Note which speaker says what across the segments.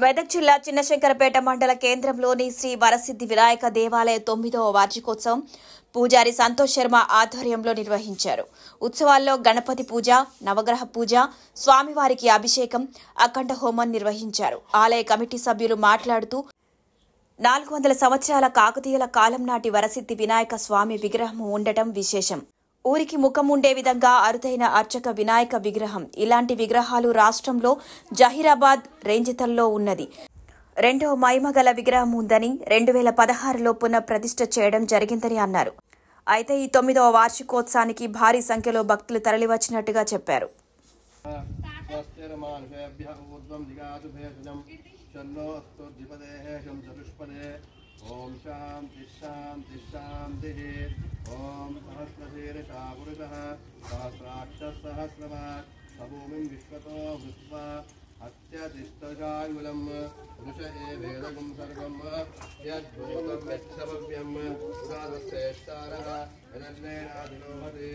Speaker 1: మెదక్ జిల్లా చిన్నశంకరపేట మండల కేంద్రంలోని శ్రీ వరసిద్ధి వినాయక దేవాలయ 9వ వార్షికోత్సవం పూజారి సంతోష్ శర్మ ఆధ్వర్యంలో నిర్వహించారు. ఉత్సవాల్లో గణపతి పూజ, నవగ్రహ పూజ, స్వామివారికి అభిషేకం, అఖండ హోమం నిర్వహించారు. ఆలయ కమిటీ సభ్యులు మాట్లాడుతూ 400 సంవత్సరాల కాకతీయుల కాలం నాటి వరసిద్ధి వినాయక స్వామి విగ్రహం ఉండటం విశేషం. ఊరికి ముఖం ఉండే విధంగా అరుదైన అర్చక వినాయక విగ్రహం. ఇలాంటి విగ్రహాలు రాష్ట్రంలో జహీరాబాద్ రేంజితల్లో ఉన్నది. రెండో మహిమగల విగ్రహం ఉందని 2016లో పునఃప్రతిష్ఠ చేయడం జరిగిందని అన్నారు. అయితే ఈ 9వ వార్షికోత్సవానికి భారీ సంఖ్యలో భక్తులు తరలివచ్చినట్టుగా చెప్పారు.
Speaker 2: ओम शांति शांति शांति ओम सहस्रशीर्षा पुरुषः सहस्राक्षः सहस्रवाक् सभूमिं विश्वतो भूत्वा अत्यतिष्ठशाङ्गुलं पुरुष एवेदगुं सर्वं यद्भूतं यच्छव्यं पुराणश्रेष्ठारः यदन्नेनाधिरोहति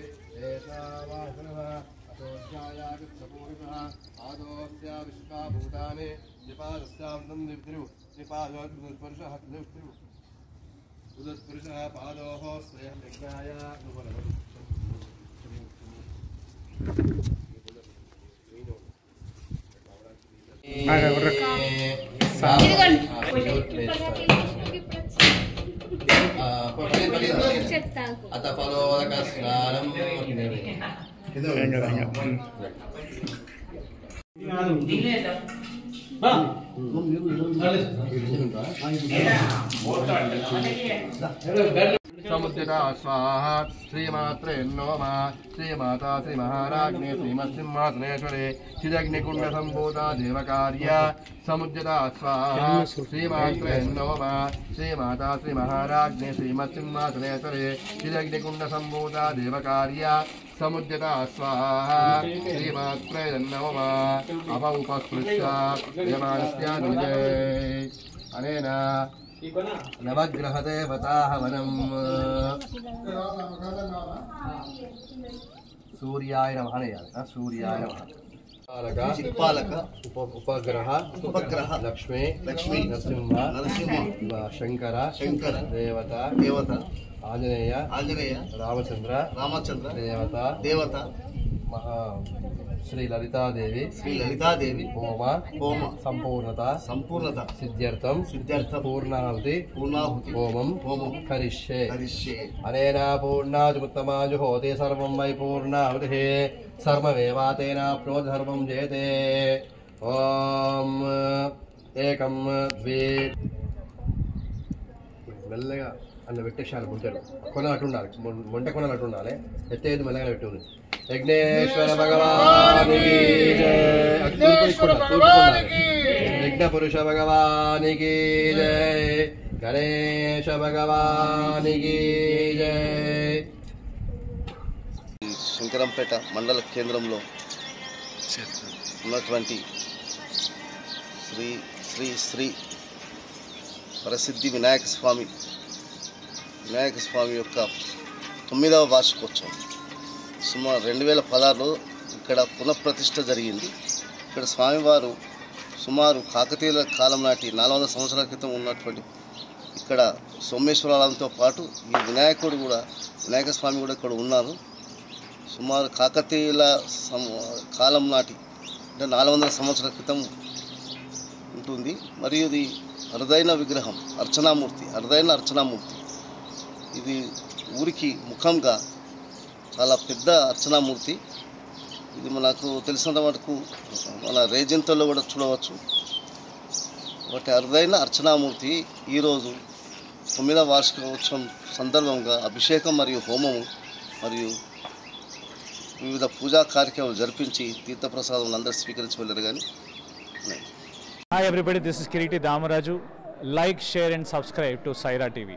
Speaker 2: एषा वासनः अतोऽध्यायागच्छपूरुषः आदोऽस्य विश्वाभूतानि निपादस्याब्दं निब्धिरु निपादोद्पुरुषः निब्धिरु उदत्पुरुषः पादोः श्रेयः यज्ञाय अत फलोदक स्नानं समुद्यता स्वाहा श्रीमात्रे नमः श्रीमाता श्रीमहाराज्ञे श्रीमत्सिंहासनेश्वरे चिदग्निकुण्डसम्भूता देवकार्या समुद्यता स्वाहा श्रीमात्रे नमः श्रीमाता श्रीमहाराज्ञे श्रीमत्सिंहासनेश्वरे चिदग्निकुण्डसम्भूता देवकार्या समुद्यता स्वाहा श्रीमात्रे नमः अपौपस्पृश्य यमानस्यादिजे अनेन नवग्रहदेवताः वनं सूर्याय नमः सूर्याय नमः पालक उपग्रह लक्ष्मी नरसिंह शंकर देवता आंजनेय रामचंद्र देवता श्री ललिता देवी होम संपूर्णता सिद्ध्यर्थम पूर्णाहुति होमं करिष्ये अनेन पूर्णाहुतिमुत्तमाजु होते सर्वं वै पूर्णाहुतिः सर्वमेवातेन प्रोधर्मं जयते ओम एकं द्वे మెల్లగా అన్న పెట్టేశాలు ముంటలు కొనాలట్టు ఉండాలి వంట కొనాలట్టు ఉండాలి ఎత్తేది మెల్లగా పెట్టుకుంది యజ్ఞేశ్వర భగవానికి యజ్ఞ పురుష భగవానికి జై గణేశ భగవానికి జై. శంకరంపేట మండల కేంద్రంలో ఉన్నటువంటి శ్రీ శ్రీ శ్రీ వరసిద్ధి వినాయక స్వామి యొక్క 9వ వార్షికోత్సవం సుమారు 2016లో ఇక్కడ పునఃప్రతిష్ఠ జరిగింది. ఇక్కడ స్వామివారు సుమారు కాకతీయుల కాలం నాటి 400 సంవత్సరాల క్రితం ఉన్నటువంటి ఇక్కడ సోమేశ్వరాలయంతో పాటు ఈ వినాయక స్వామి కూడా ఇక్కడ ఉన్నారు. సుమారు కాకతీయుల కాలం నాటి అంటే 400 సంవత్సరాల క్రితం ఉంటుంది. మరియు ఇది అరుదైన విగ్రహం, అరుదైన అర్చనామూర్తి. ఇది ఊరికి ముఖంగా చాలా పెద్ద అర్చనామూర్తి. ఇది మనకు తెలిసినంత వరకు మన రేజంతల్లో కూడా చూడవచ్చు. ఒకటి అరుదైన అర్చనామూర్తి ఈరోజు 9వ వార్షికోత్సవం సందర్భంగా అభిషేకం మరియు హోమము మరియు వివిధ పూజా కార్యక్రమాలు జరిపించి తీర్థప్రసాదం అందరూ స్వీకరించి వెళ్ళారు. కానీ
Speaker 3: Hi everybody, this is Kiriti Damaraju. Like, share and subscribe to Saira TV.